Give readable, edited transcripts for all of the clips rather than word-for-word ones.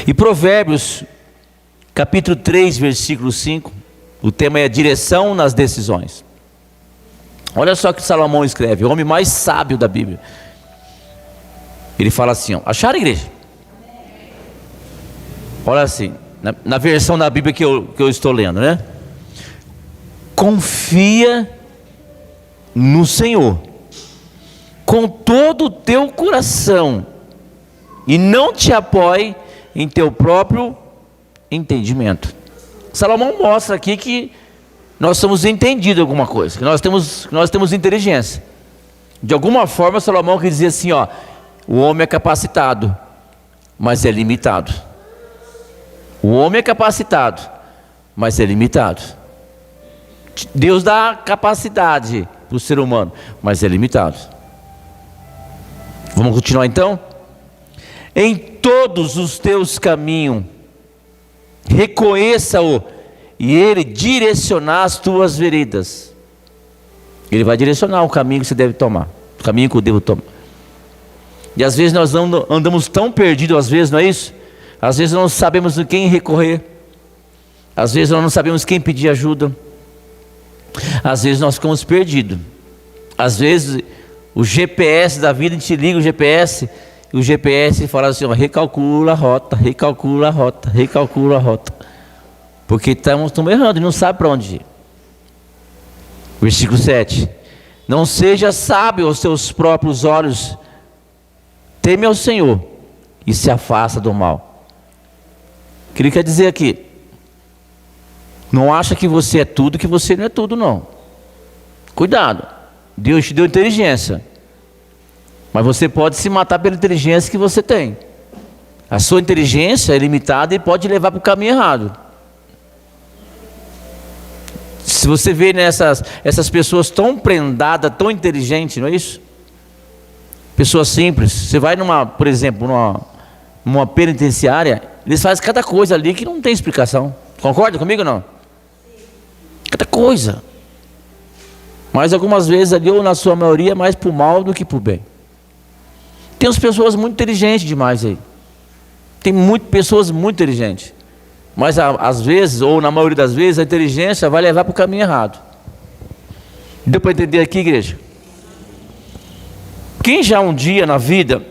E Provérbios, capítulo 3, versículo 5, o tema é direção nas decisões. Olha só o que Salomão escreve, o homem mais sábio da Bíblia. Ele fala assim, ó, acharam, igreja? Olha assim, na versão da Bíblia que eu estou lendo, né? Confia no Senhor com todo o teu coração e não te apoie em teu próprio entendimento. Salomão mostra aqui que nós somos entendidos alguma coisa, que nós temos inteligência. De alguma forma Salomão quer dizer assim, ó, o homem é capacitado, mas é limitado. O homem é capacitado, mas é limitado. Deus dá capacidade para o ser humano, mas é limitado. Vamos continuar então? Em todos os teus caminhos reconheça-o, e ele direcionar as tuas veredas. Ele vai direcionar o caminho que você deve tomar, o caminho que eu devo tomar. E às vezes nós andamos tão perdidos, às vezes, não é isso? Às vezes nós não sabemos a quem recorrer, às vezes nós não sabemos quem pedir ajuda, às vezes nós ficamos perdidos. Às vezes o GPS da vida, a gente liga o GPS, e o GPS fala assim, ó, recalcula a rota, recalcula a rota, recalcula a rota, porque estamos errando e não sabe para onde ir. Versículo 7, não seja sábio aos seus próprios olhos, teme ao Senhor e se afasta do mal. O que ele quer dizer aqui? Não acha que você é tudo, que você não é tudo, não. Cuidado, Deus te deu inteligência, mas você pode se matar pela inteligência que você tem. A sua inteligência é limitada e pode levar para o caminho errado. Se você vê essas pessoas tão prendadas, tão inteligentes, não é isso? Pessoas simples, você vai por exemplo, numa penitenciária, eles fazem cada coisa ali que não tem explicação. Concorda comigo ou não? Cada coisa. Mas algumas vezes ali, ou na sua maioria, mais para o mal do que para o bem. Tem umas pessoas muito inteligentes demais aí. Tem pessoas muito inteligentes. Mas às vezes, ou na maioria das vezes, a inteligência vai levar para o caminho errado. Deu para entender aqui, igreja? Quem já um dia na vida,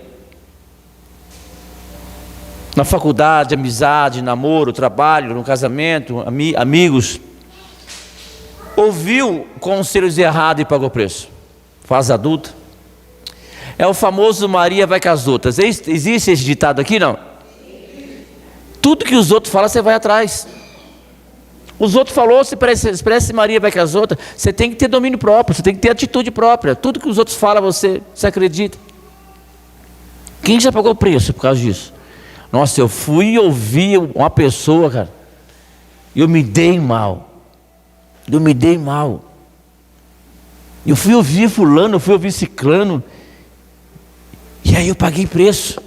na faculdade, amizade, namoro, trabalho, no casamento, amigos, ouviu conselhos errados e pagou preço? Fase adulta. É o famoso Maria vai com as outras. Existe esse ditado aqui, não? Tudo que os outros falam, você vai atrás. Os outros falou, se parece Maria vai com as outras. Você tem que ter domínio próprio, você tem que ter atitude própria. Tudo que os outros falam, você acredita. Quem já pagou preço por causa disso? Nossa, eu fui ouvir uma pessoa, cara, e eu me dei mal. Eu me dei mal. Eu fui ouvir fulano, eu fui ouvir ciclano, e aí eu paguei preço.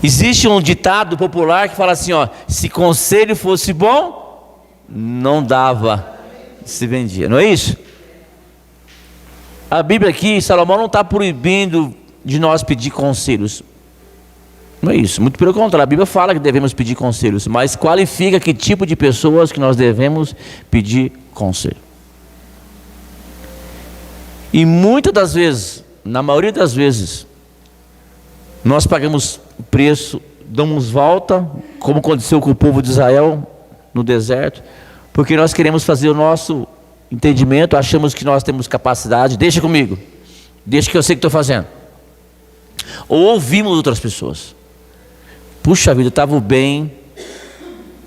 Existe um ditado popular que fala assim, ó, se conselho fosse bom, não dava, se vendia, não é isso? A Bíblia aqui, Salomão não está proibindo de nós pedir conselhos, não é isso, muito pelo contrário, a Bíblia fala que devemos pedir conselhos, mas qualifica que tipo de pessoas que nós devemos pedir conselho. E muitas das vezes, na maioria das vezes, nós pagamos preço, damos volta, como aconteceu com o povo de Israel no deserto, porque nós queremos fazer o nosso entendimento, achamos que nós temos capacidade, deixa comigo, deixa que eu sei o que estou fazendo. Ou ouvimos outras pessoas, puxa vida, eu estava bem,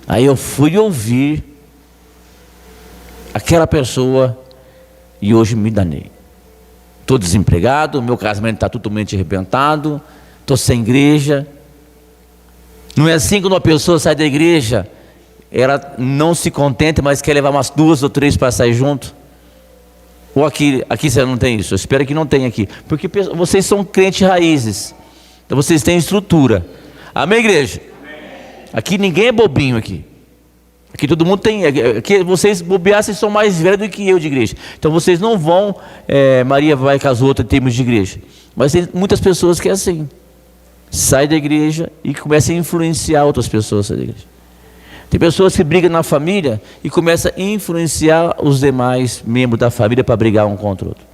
aí eu fui ouvir aquela pessoa e hoje me danei. Estou desempregado, meu casamento está totalmente arrebentado, estou sem igreja. Não é assim quando uma pessoa sai da igreja, ela não se contenta, mas quer levar umas 2 ou 3 para sair junto? Ou aqui você não tem isso? Eu espero que não tenha aqui, porque vocês são crentes raízes, então vocês têm estrutura. Amém, igreja? Aqui ninguém é bobinho aqui. Aqui todo mundo tem, aqui vocês bobear, vocês são mais velhos do que eu de igreja. Então vocês não vão, Maria vai com as outras em termos de igreja. Mas tem muitas pessoas que é assim. sai da igreja e começa a influenciar outras pessoas da igreja. Tem pessoas que brigam na família e começam a influenciar os demais membros da família para brigar um contra o outro.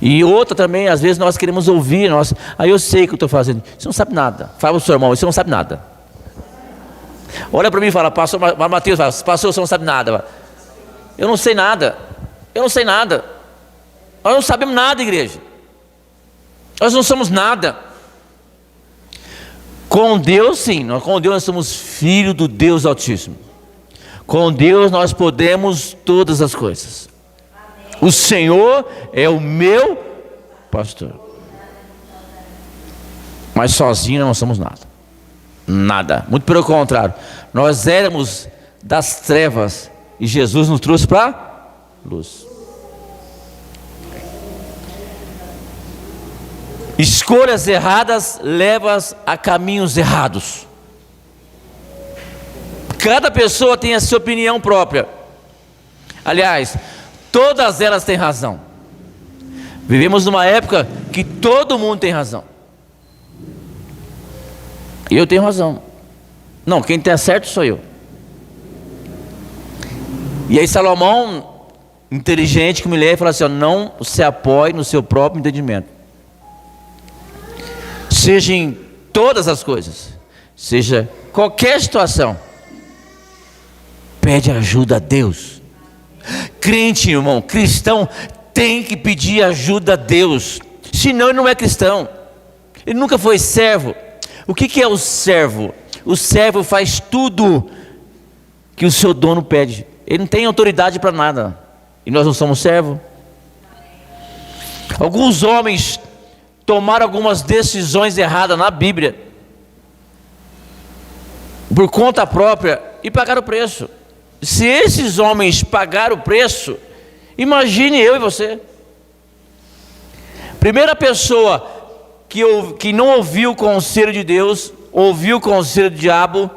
E outra também, às vezes nós queremos ouvir, aí eu sei o que eu estou fazendo. Você não sabe nada. Fala para o seu irmão, você não sabe nada. Olha para mim e fala, pastor Mateus, pastor, você não sabe nada. Eu não sei nada. Eu não sei nada. Nós não sabemos nada, igreja. Nós não somos nada. Com Deus, sim. Com Deus nós somos filhos do Deus Altíssimo. Com Deus nós podemos todas as coisas. O Senhor é o meu pastor. Mas sozinho não somos nada. Nada. Muito pelo contrário. Nós éramos das trevas e Jesus nos trouxe para a luz. Escolhas erradas levam a caminhos errados. Cada pessoa tem a sua opinião própria. Aliás, todas elas têm razão. Vivemos numa época que todo mundo tem razão. E eu tenho razão. Não, quem tem certo sou eu. E aí Salomão, inteligente, que me lê, fala assim: ó, não se apoie no seu próprio entendimento. Seja em todas as coisas, seja qualquer situação, pede ajuda a Deus. Crente, irmão, cristão, tem que pedir ajuda a Deus, senão ele não é cristão, ele nunca foi servo. O que é o servo? O servo faz tudo que o seu dono pede, ele não tem autoridade para nada, e nós não somos servo. Alguns homens tomaram algumas decisões erradas na Bíblia, por conta própria, e pagaram o preço. Se esses homens pagaram o preço, imagine eu e você. Primeira pessoa que não ouviu o conselho de Deus, ouviu o conselho do diabo,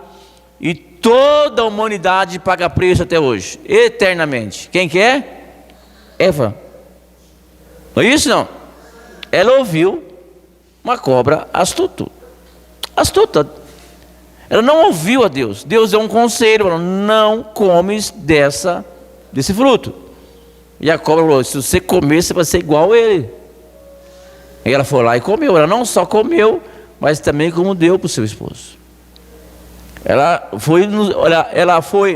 e toda a humanidade paga preço até hoje, eternamente. Quem que é? Eva. Não é isso não? Ela ouviu uma cobra astuta. Ela não ouviu a Deus. Deus deu um conselho, falou: não comes desse fruto. E a cobra falou: se você comer, você vai ser igual a ele. E ela foi lá e comeu. Ela não só comeu, mas também como deu para o seu esposo. Ela foi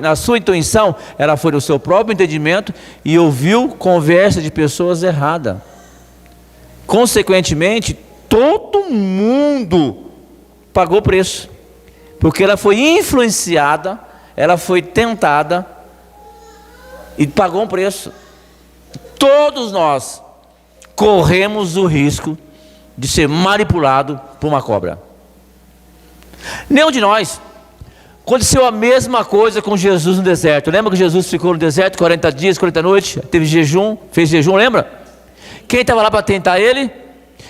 na sua intuição, ela foi no seu próprio entendimento e ouviu conversa de pessoas erradas. Consequentemente, todo mundo pagou preço, porque ela foi influenciada, ela foi tentada e pagou um preço. Todos nós corremos o risco de ser manipulado por uma cobra. Nenhum de nós. Aconteceu a mesma coisa com Jesus no deserto. Lembra que Jesus ficou no deserto 40 dias, 40 noites, teve jejum, fez jejum, lembra? Quem estava lá para tentar ele?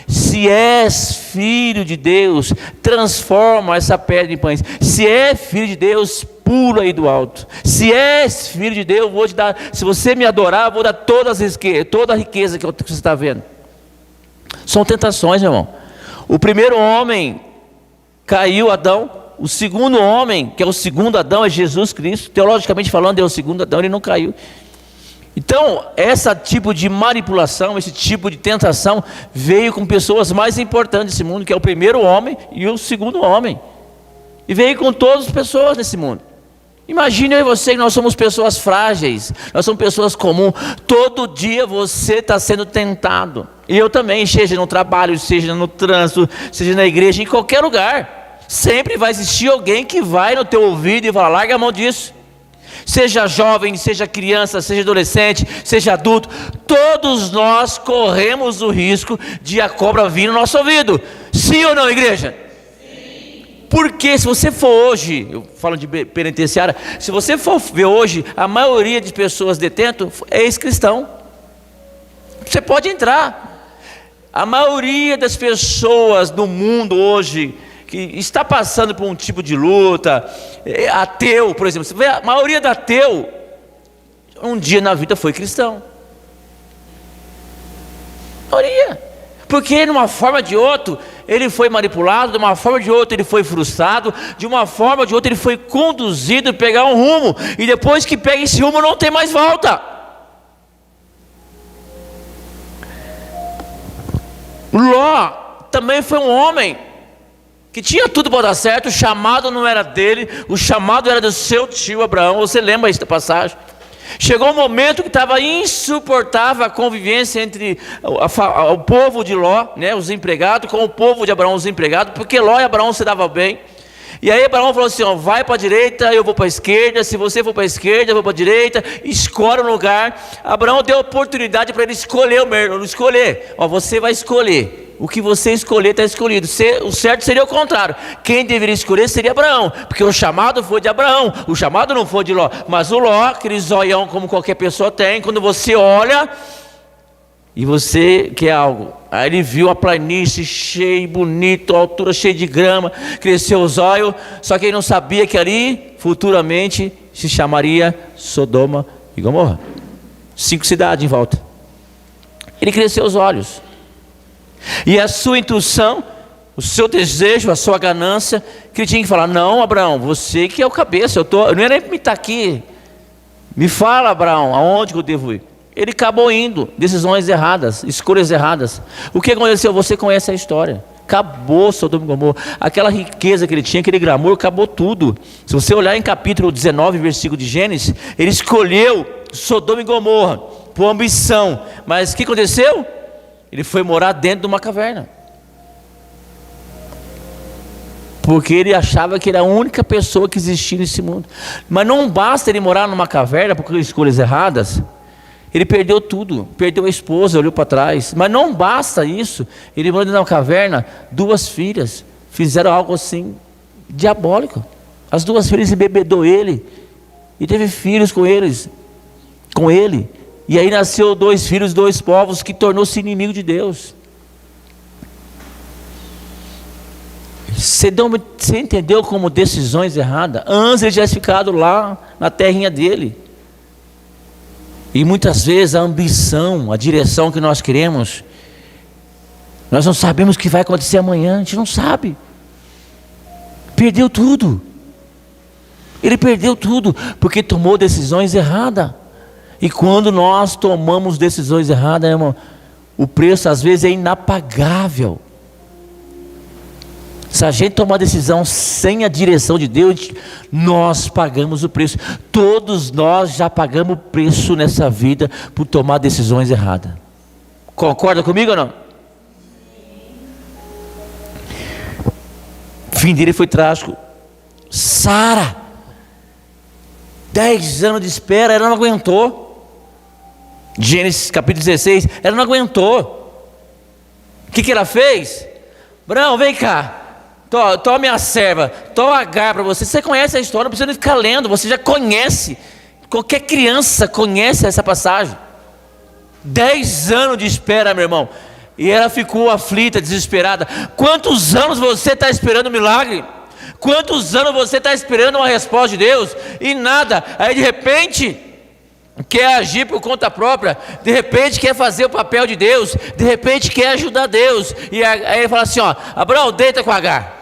Se és filho de Deus, transforma essa pedra em pães. Se é filho de Deus, pula aí do alto. Se és filho de Deus, vou te dar. Se você me adorar, eu vou dar toda a riqueza que você está vendo. São tentações, meu irmão. O primeiro homem caiu, Adão. O segundo homem, que é o segundo Adão, é Jesus Cristo. Teologicamente falando, é o segundo Adão, ele não caiu. Então, esse tipo de manipulação, esse tipo de tentação veio com pessoas mais importantes desse mundo, que é o primeiro homem e o segundo homem. E veio com todas as pessoas nesse mundo. Imagine eu e você que nós somos pessoas frágeis, nós somos pessoas comuns. Todo dia você está sendo tentado. E eu também, seja no trabalho, seja no trânsito, seja na igreja, em qualquer lugar. Sempre vai existir alguém que vai no teu ouvido e fala: larga a mão disso. Seja jovem, seja criança, seja adolescente, seja adulto, todos nós corremos o risco de a cobra vir no nosso ouvido. Sim ou não, igreja? Sim. Porque se você for hoje, eu falo de penitenciária, se você for ver hoje, a maioria de pessoas detentas é ex-cristão. Você pode entrar. A maioria das pessoas do mundo hoje que está passando por um tipo de luta, ateu, por exemplo, você vê a maioria do ateu, um dia na vida foi cristão. A maioria. Porque de uma forma ou de outra, ele foi manipulado, de uma forma ou de outra ele foi frustrado, de uma forma ou de outra ele foi conduzido a pegar um rumo, e depois que pega esse rumo não tem mais volta. Ló também foi um homem que tinha tudo para dar certo, o chamado não era dele, o chamado era do seu tio Abraão. Você lembra esta passagem? Chegou um momento que estava insuportável a convivência entre o povo de Ló, né, os empregados, com o povo de Abraão, os empregados, porque Ló e Abraão se davam bem. E aí Abraão falou assim, ó, vai para a direita, eu vou para a esquerda, se você for para a esquerda, eu vou para a direita, escolhe um lugar. Abraão deu oportunidade para ele escolher ó, você vai escolher. O que você escolher está escolhido. O certo seria o contrário. Quem deveria escolher seria Abraão, porque o chamado foi de Abraão, o chamado não foi de Ló. Mas o Ló, aquele zoião como qualquer pessoa tem, quando você olha e você quer algo. Aí ele viu a planície cheia, bonito, a altura cheia de grama, cresceu os olhos, só que ele não sabia que ali futuramente se chamaria Sodoma e Gomorra. 5 cidades em volta. Ele cresceu os olhos. E a sua intuição, o seu desejo, a sua ganância, que ele tinha que falar, não, Abraão, você que é o cabeça, eu não era nem para me estar aqui. Me fala, Abraão, aonde que eu devo ir? Ele acabou indo, decisões erradas, escolhas erradas. O que aconteceu? Você conhece a história. Acabou Sodoma e Gomorra. Aquela riqueza que ele tinha, aquele glamour, acabou tudo. Se você olhar em capítulo 19, versículo de Gênesis, ele escolheu Sodoma e Gomorra por ambição. Mas o que aconteceu? Ele foi morar dentro de uma caverna. Porque ele achava que era a única pessoa que existia nesse mundo. Mas não basta ele morar numa caverna por escolhas erradas. Ele perdeu tudo, perdeu a esposa, olhou para trás. Mas não basta isso. Ele morou dentro de uma caverna, 2 filhas fizeram algo assim, diabólico. As 2 filhas embebedou ele e teve filhos com ele. E aí nasceu 2 filhos, 2 povos, que tornou-se inimigo de Deus. Você entendeu como decisões erradas? Antes ele tivesse ficado lá na terrinha dele. E muitas vezes a ambição, a direção que nós queremos, nós não sabemos o que vai acontecer amanhã, a gente não sabe. Perdeu tudo. Ele perdeu tudo porque tomou decisões erradas. E quando nós tomamos decisões erradas, irmão, o preço às vezes é inapagável. Se a gente tomar decisão sem a direção de Deus, nós pagamos o preço. Todos nós já pagamos o preço nessa vida por tomar decisões erradas. Concorda comigo ou não? O fim dele foi trágico. Sara, 10 anos de espera, ela não aguentou. Gênesis capítulo 16, ela não aguentou. O que ela fez? Abraão, vem cá. Toma minha serva, toma Agar para você. Você conhece a história, não precisa nem ficar lendo, você já conhece. Qualquer criança conhece essa passagem. 10 anos de espera, meu irmão. E ela ficou aflita, desesperada. Quantos anos você está esperando um milagre? Quantos anos você está esperando uma resposta de Deus? E nada. Aí de repente quer agir por conta própria, de repente quer fazer o papel de Deus, de repente quer ajudar Deus. E aí ele fala assim, ó, Abraão, deita com Agar.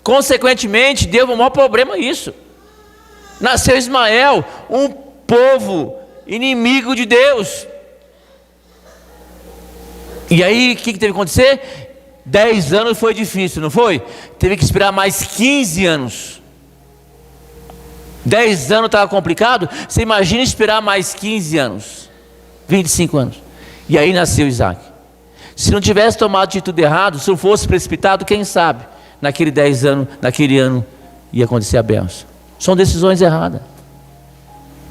Consequentemente, deu um maior problema isso. Nasceu Ismael, um povo inimigo de Deus. E aí, o que teve que acontecer? 10 anos foi difícil, não foi? Teve que esperar mais 15 anos. 10 anos estava complicado. Você imagina esperar mais 15 anos, 25 anos. E aí nasceu Isaac. Se não tivesse tomado atitude errada, se não fosse precipitado, quem sabe, naquele 10 anos, naquele ano, ia acontecer a bênção. São decisões erradas.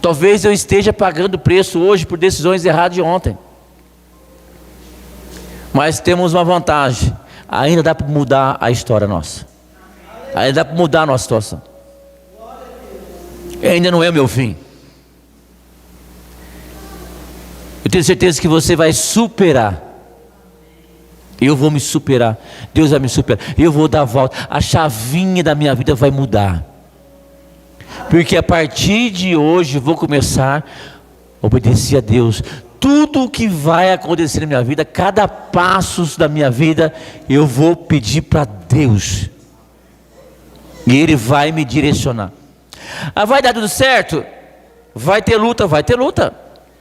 Talvez eu esteja pagando o preço hoje por decisões erradas de ontem. Mas temos uma vantagem. Ainda dá para mudar a história nossa. Ainda dá para mudar a nossa situação. Ainda não é o meu fim. Eu tenho certeza que você vai superar. Eu vou me superar. Deus vai me superar. Eu vou dar a volta. A chavinha da minha vida vai mudar. Porque a partir de hoje eu vou começar a obedecer a Deus. tudo o que vai acontecer na minha vida, cada passo da minha vida, eu vou pedir para Deus. E Ele vai me direcionar. Vai dar tudo certo? Vai ter luta, vai ter luta.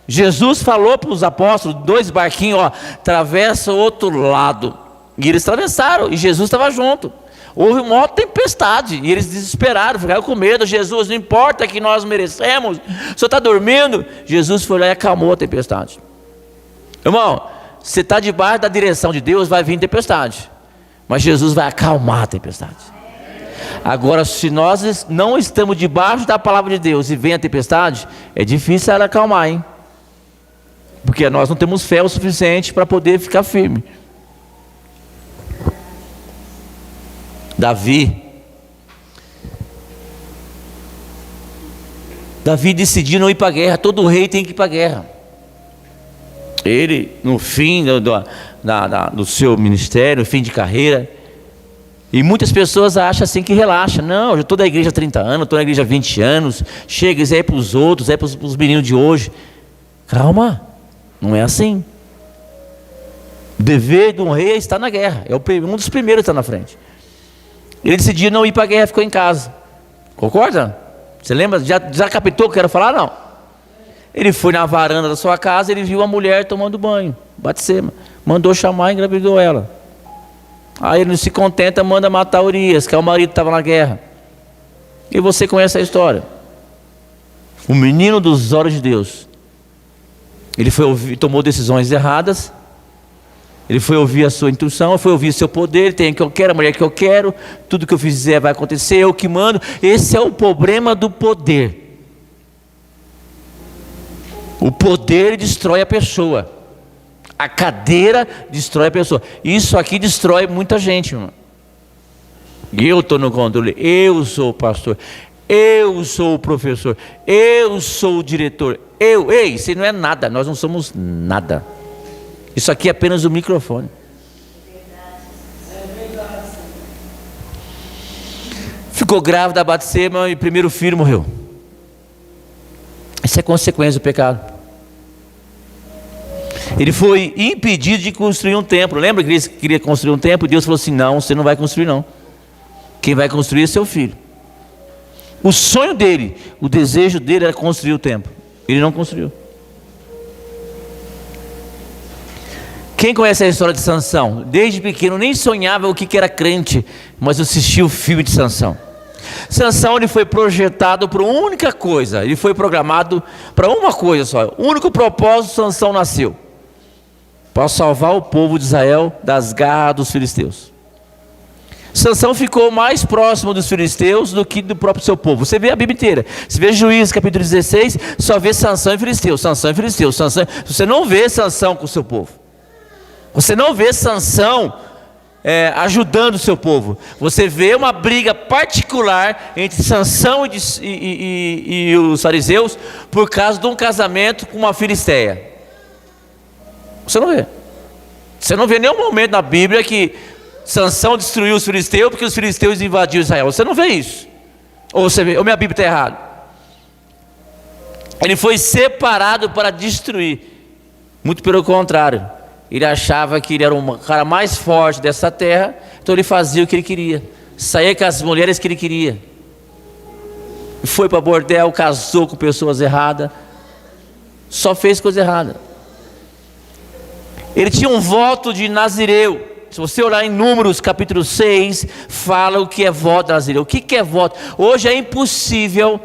Jesus falou para os apóstolos, 2 barquinhos, atravessa o outro lado. E eles atravessaram, e Jesus estava junto. Houve uma maior tempestade, e eles desesperaram, ficaram com medo. Jesus, não importa que nós merecemos, o senhor está dormindo. Jesus foi lá e acalmou a tempestade. Irmão, você está debaixo da direção de Deus, vai vir tempestade, mas Jesus vai acalmar a tempestade. Agora, se nós não estamos debaixo da palavra de Deus e vem a tempestade, é difícil ela acalmar, hein? Porque nós não temos fé o suficiente para poder ficar firme. Davi decidiu não ir para a guerra. Todo rei tem que ir para a guerra. Ele, no fim do seu ministério, fim de carreira, e muitas pessoas acham assim que relaxa. Não, eu estou da igreja há 30 anos, estou na igreja há 20 anos, chega, isso aí é para os outros, é para os meninos de hoje. Calma, não é assim. O dever de um rei é estar na guerra, é um dos primeiros que está na frente. Ele decidiu não ir para a guerra, ficou em casa. Concorda? Você lembra? Já captou o que eu quero falar? Não. Ele foi na varanda da sua casa, ele viu uma mulher tomando banho, Batseba, mandou chamar e engravidou ela. Aí ele não se contenta, manda matar Urias, que é o marido que estava na guerra. E você conhece a história. O menino dos olhos de Deus, ele foi ouvir, tomou decisões erradas. Ele foi ouvir a sua intuição, foi ouvir o seu poder, tem o que eu quero, a mulher que eu quero, tudo que eu fizer vai acontecer, eu que mando. Esse é o problema do poder. O poder destrói a pessoa. A cadeira destrói a pessoa. Isso aqui destrói muita gente, irmão. Eu estou no controle, eu sou o pastor, eu sou o professor, eu sou o diretor. Ei, isso não é nada, nós não somos nada. Isso aqui é apenas o microfone. Ficou grávida, Batseba, e o primeiro filho morreu. Isso é consequência do pecado. Ele foi impedido de construir um templo. Lembra que ele queria construir um templo? Deus falou assim: não, você não vai construir não. Quem vai construir é seu filho. O sonho dele, o desejo dele era construir o templo. Ele não construiu. Quem conhece a história de Sansão? Desde pequeno nem sonhava o que era crente, mas assistia o filme de Sansão. Sansão, ele foi projetado para uma única coisa. Ele foi programado para uma coisa só. O único propósito, Sansão nasceu para salvar o povo de Israel das garras dos filisteus. Sansão ficou mais próximo dos filisteus do que do próprio seu povo. Você vê a Bíblia inteira. Você vê Juízes capítulo 16, só vê Sansão e filisteus, Sansão e filisteus, Sansão. Você não vê Sansão com o seu povo. Você não vê Sansão ajudando o seu povo. Você vê uma briga particular entre Sansão e os fariseus por causa de um casamento com uma filisteia. Você não vê. Você não vê nenhum momento na Bíblia que Sansão destruiu os filisteus porque os filisteus invadiram Israel. Você não vê isso. Ou você vê, ou minha Bíblia está errada. Ele foi separado para destruir. Muito pelo contrário. Ele achava que ele era o cara mais forte dessa terra, então ele fazia o que ele queria, saía com as mulheres que ele queria, foi para bordel, casou com pessoas erradas, só fez coisa errada. Ele tinha um voto de nazireu. Se você olhar em Números capítulo 6, fala o que é voto nazireu. O que é voto? Hoje é impossível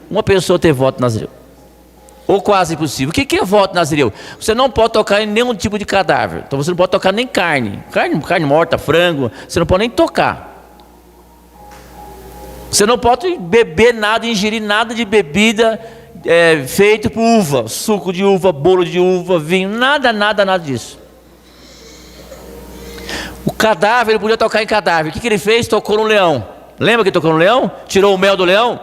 uma pessoa ter voto nazireu, ou quase impossível. O que é voto nazireu? Você não pode tocar em nenhum tipo de cadáver. Então você não pode tocar nem carne morta, frango. Você não pode nem tocar. Você não pode beber nada, ingerir nada de bebida feito por uva, suco de uva, bolo de uva, vinho, nada disso. O cadáver, ele podia tocar em cadáver. O que ele fez? Tocou no leão. Lembra que ele tocou no leão? Tirou o mel do leão?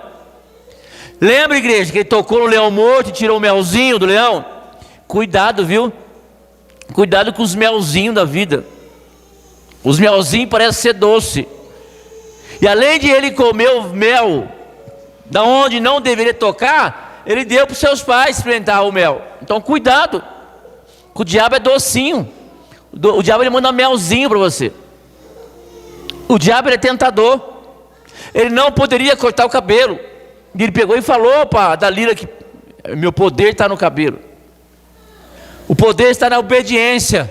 Lembra, igreja, que ele tocou no leão morto e tirou o melzinho do leão? Cuidado, viu? Cuidado com os melzinhos da vida. Os melzinhos parecem ser doce. E além de ele comer o mel da onde não deveria tocar, ele deu para os seus pais experimentar o mel. Então cuidado. O diabo é docinho. O diabo ele manda melzinho para você. O diabo ele é tentador. Ele não poderia cortar o cabelo. E ele pegou e falou para Dalila que meu poder está no cabelo. O poder está na obediência.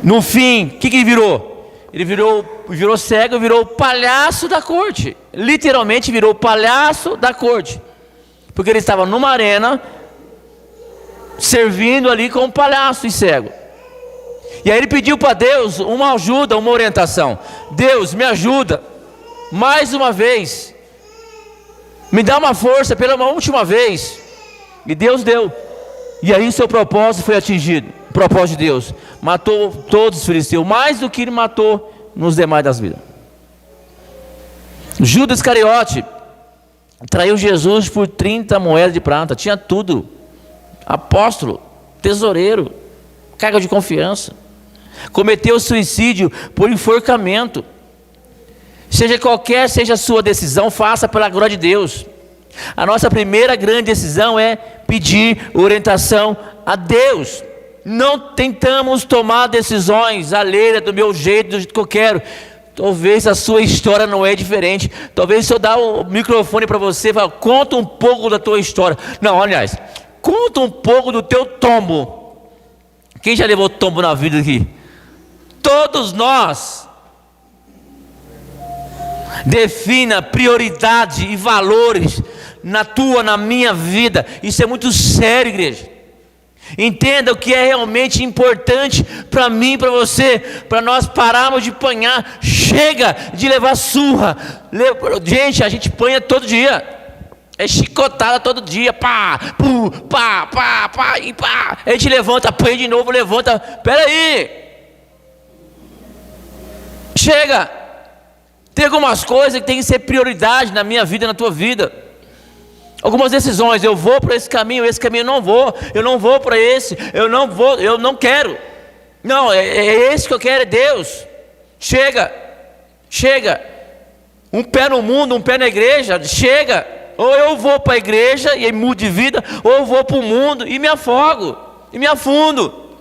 No fim, o que ele virou? Ele virou cego, virou o palhaço da corte. Literalmente virou o palhaço da corte. Porque ele estava numa arena, servindo ali como palhaço e cego. E aí ele pediu para Deus uma ajuda, uma orientação. Deus, me ajuda, mais uma vez. Me dá uma força pela última vez. E Deus deu. E aí o seu propósito foi atingido. O propósito de Deus. Matou todos os filisteus, mais do que ele matou nos demais das vidas. Judas Iscariote traiu Jesus por 30 moedas de prata. Tinha tudo. Apóstolo, tesoureiro, carga de confiança. Cometeu suicídio por enforcamento. Seja a sua decisão, faça pela glória de Deus. A nossa primeira grande decisão é pedir orientação a Deus. Não tentamos tomar decisões alheias do meu jeito, do jeito que eu quero. Talvez a sua história não é diferente. Talvez se eu dar o microfone para você, fala, conta um pouco da tua história. Não, aliás, conta um pouco do teu tombo. Quem já levou tombo na vida aqui? Todos nós. Defina prioridade e valores na tua, na minha vida. Isso é muito sério, igreja. Entenda o que é realmente importante para mim e para você, para nós pararmos de apanhar. Chega de levar surra. Gente, a gente apanha todo dia. É chicotada todo dia. Pá, pum, pá, pá, pá, e pá. A gente levanta, apanha de novo, levanta. Espera aí. Chega. Tem algumas coisas que tem que ser prioridade na minha vida, na tua vida. Algumas decisões, eu vou para esse caminho eu não vou. Eu não vou para esse, eu não vou, eu não quero. Não, é esse que eu quero, é Deus. Chega. Um pé no mundo, um pé na igreja, chega. Ou eu vou para a igreja e mudo de vida, ou eu vou para o mundo e me afogo, e me afundo.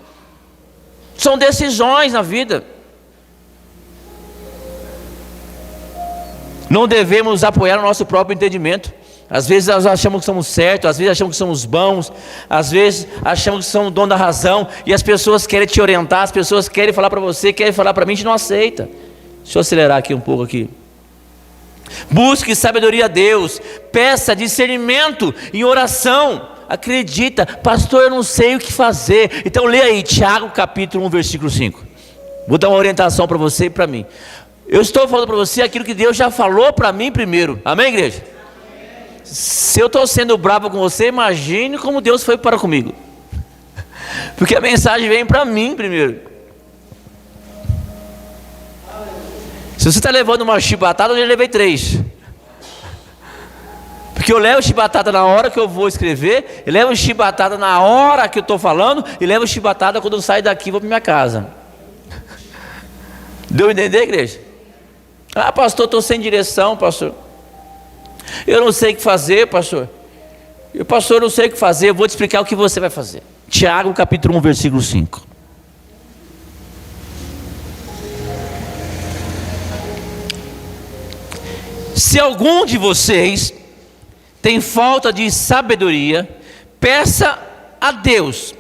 São decisões na vida. Não devemos apoiar o nosso próprio entendimento. Às vezes nós achamos que somos certos, às vezes achamos que somos bons, às vezes achamos que somos dono da razão, e as pessoas querem te orientar, as pessoas querem falar para você, querem falar para mim, a gente não aceita. Deixa eu acelerar aqui um pouco aqui. Busque sabedoria a Deus, peça discernimento em oração. Acredita, pastor, eu não sei o que fazer. Então lê aí Tiago capítulo 1 versículo 5. Vou dar uma orientação para você e para mim. Eu estou falando para você aquilo que Deus já falou para mim primeiro. Amém, igreja? Amém. Se eu estou sendo bravo com você, imagine como Deus foi para comigo. Porque a mensagem vem para mim primeiro. Se você está levando uma chibatada, eu já levei 3. Porque eu levo chibatada na hora que eu vou escrever, eu levo chibatada na hora que eu estou falando, e levo chibatada quando eu saio daqui e vou para minha casa. Deu a entender, igreja? Ah, pastor, estou sem direção, pastor. Eu não sei o que fazer, pastor. Pastor, eu não sei o que fazer, eu vou te explicar o que você vai fazer. Tiago capítulo 1, versículo 5. Se algum de vocês tem falta de sabedoria, peça a Deus,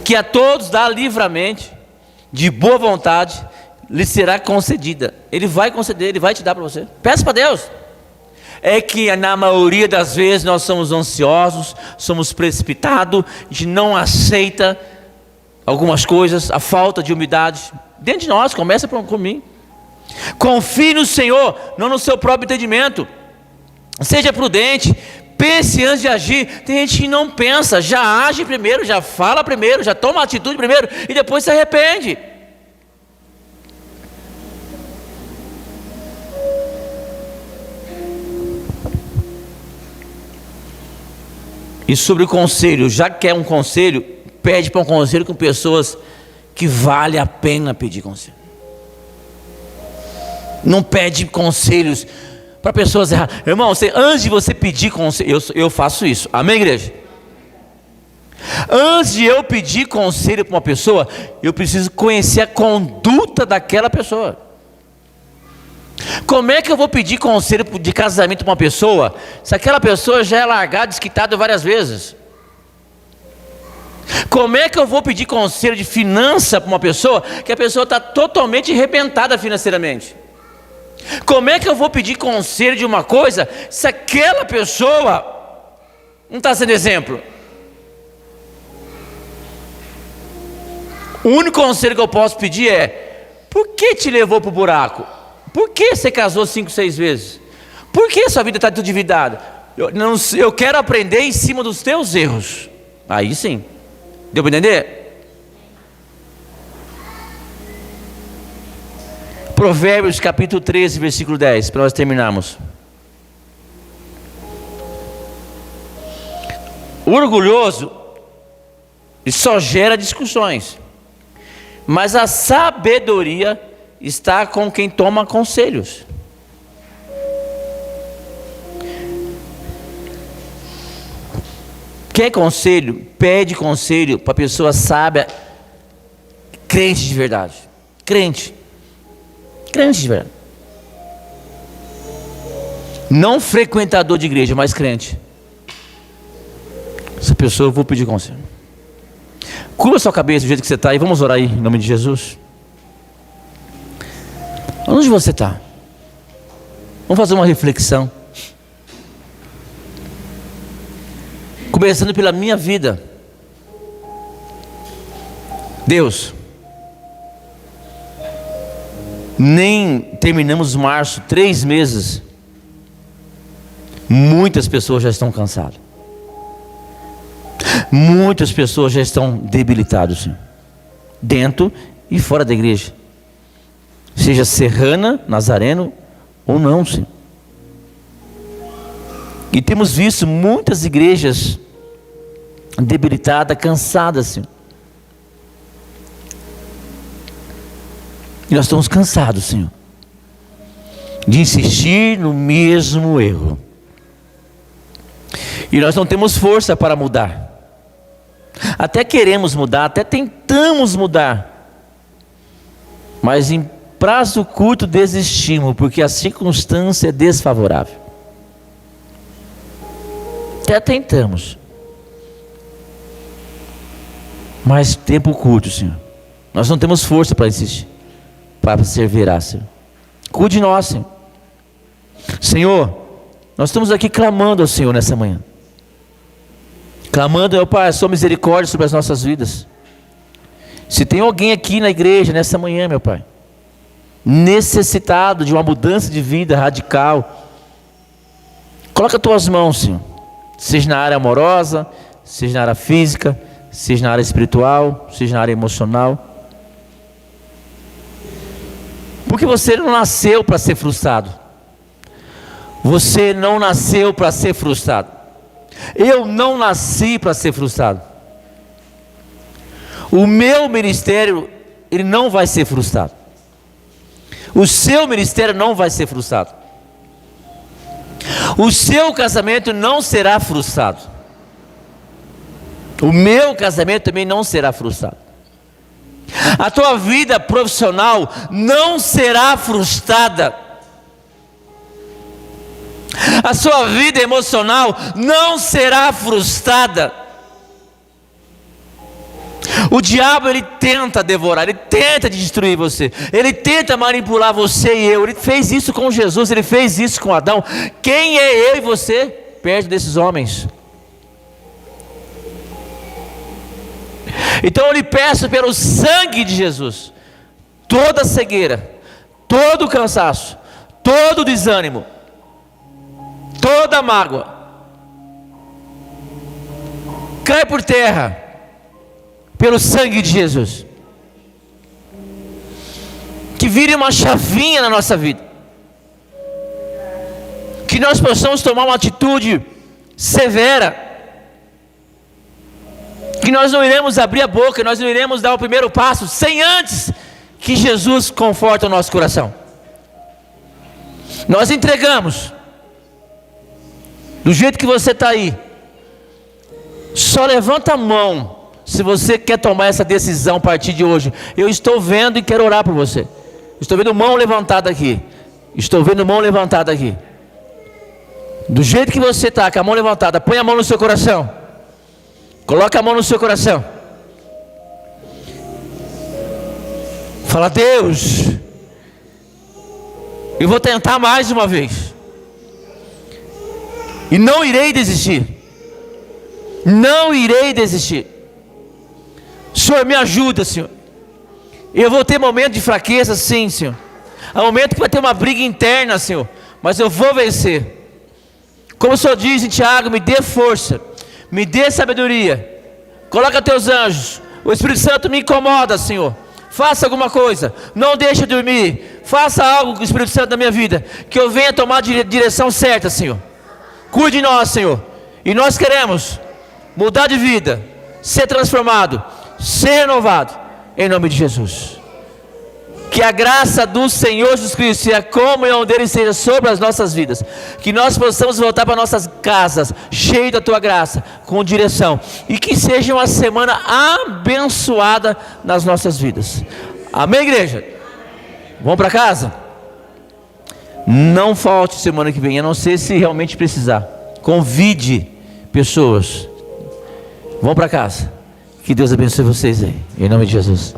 que a todos dá livremente, de boa vontade, lhe será concedida. Ele vai conceder, Ele vai te dar para você. Peça para Deus. É que na maioria das vezes nós somos ansiosos, somos precipitados, a gente não aceita algumas coisas, a falta de humildade dentro de nós. Começa por mim. Confie no Senhor, não no seu próprio entendimento. Seja prudente, pense antes de agir. Tem gente que não pensa, já age primeiro, já fala primeiro, já toma atitude primeiro e depois se arrepende. E sobre o conselho, já que quer um conselho, pede para um conselho com pessoas que vale a pena pedir conselho. Não pede conselhos para pessoas erradas. Irmão, antes de você pedir conselho, eu faço isso. Amém, igreja? Antes de eu pedir conselho para uma pessoa, eu preciso conhecer a conduta daquela pessoa. Como é que eu vou pedir conselho de casamento para uma pessoa, se aquela pessoa já é largada, desquitada várias vezes? Como é que eu vou pedir conselho de finança para uma pessoa, que a pessoa está totalmente arrebentada financeiramente? Como é que eu vou pedir conselho de uma coisa, se aquela pessoa não está sendo exemplo? O único conselho que eu posso pedir é: por que te levou para o buraco? Por que você casou 5, 6 vezes? Por que sua vida está tudo endividada? Eu quero aprender em cima dos teus erros. Aí sim. Deu para entender? Provérbios capítulo 13, versículo 10, para nós terminarmos. O orgulhoso só gera discussões, mas a sabedoria está com quem toma conselhos. Quer conselho? Pede conselho para pessoa sábia, crente de verdade. Crente de verdade. Não frequentador de igreja, mas crente. Essa pessoa eu vou pedir conselho. Curva sua cabeça do jeito que você está e vamos orar aí em nome de Jesus. Onde você está? Vamos fazer uma reflexão. Começando pela minha vida. Deus, nem terminamos março, 3 meses. Muitas pessoas já estão cansadas. Muitas pessoas já estão debilitadas, Senhor, dentro e fora da igreja. Seja serrana, nazareno ou não, Senhor. E temos visto muitas igrejas debilitadas, cansadas, Senhor. E nós estamos cansados, Senhor, de insistir no mesmo erro. E nós não temos força para mudar. Até queremos mudar, até tentamos mudar, mas em prazo curto desistimos, porque a circunstância é desfavorável. Até tentamos, mas tempo curto, Senhor. Nós não temos força para insistir, para perseverar, Senhor. Cuide de nós, Senhor. Senhor, nós estamos aqui clamando ao Senhor nessa manhã. Clamando, meu Pai, a sua misericórdia sobre as nossas vidas. Se tem alguém aqui na igreja nessa manhã, meu Pai, necessitado de uma mudança de vida radical, coloca as tuas mãos, Senhor. Seja na área amorosa, seja na área física, seja na área espiritual, seja na área emocional. Porque você não nasceu para ser frustrado. Você não nasceu para ser frustrado. Eu não nasci para ser frustrado. O meu ministério, ele não vai ser frustrado. O seu ministério não vai ser frustrado. O seu casamento não será frustrado. O meu casamento também não será frustrado. A tua vida profissional não será frustrada. A sua vida emocional não será frustrada. O diabo, ele tenta devorar, ele tenta destruir você, ele tenta manipular você e eu. Ele fez isso com Jesus, ele fez isso com Adão. Quem é eu e você perto desses homens? Então eu lhe peço pelo sangue de Jesus, toda cegueira, todo cansaço, todo desânimo, toda mágoa, cai por terra, pelo sangue de Jesus. Que vire uma chavinha na nossa vida, que nós possamos tomar uma atitude severa, que nós não iremos abrir a boca, nós não iremos dar o primeiro passo, sem antes que Jesus conforte o nosso coração. Nós entregamos, do jeito que você está aí, só levanta a mão Se você quer tomar essa decisão a partir de hoje, eu estou vendo e quero orar por você. Estou vendo mão levantada aqui. Estou vendo mão levantada aqui. Do jeito que você está, com a mão levantada, põe a mão no seu coração. Coloca a mão no seu coração. Fala: Deus, eu vou tentar mais uma vez. E não irei desistir. Não irei desistir. Senhor, me ajuda, Senhor. Eu vou ter momento de fraqueza, sim, Senhor. Há momento que vai ter uma briga interna, Senhor. Mas eu vou vencer. Como o Senhor diz em Tiago, me dê força, me dê sabedoria. Coloca teus anjos. O Espírito Santo me incomoda, Senhor. Faça alguma coisa. Não deixe eu dormir. Faça algo com o Espírito Santo na minha vida, que eu venha tomar a direção certa, Senhor. Cuide de nós, Senhor. E nós queremos mudar de vida, ser transformado, ser renovado, em nome de Jesus. Que a graça do Senhor Jesus Cristo e a comunhão dele seja sobre as nossas vidas. Que nós possamos voltar para nossas casas, cheio da tua graça, com direção. E que seja uma semana abençoada nas nossas vidas. Amém, igreja? Vamos para casa? Não falte semana que vem, a não ser se realmente precisar. Convide pessoas. Vão para casa. Que Deus abençoe vocês aí, em nome de Jesus.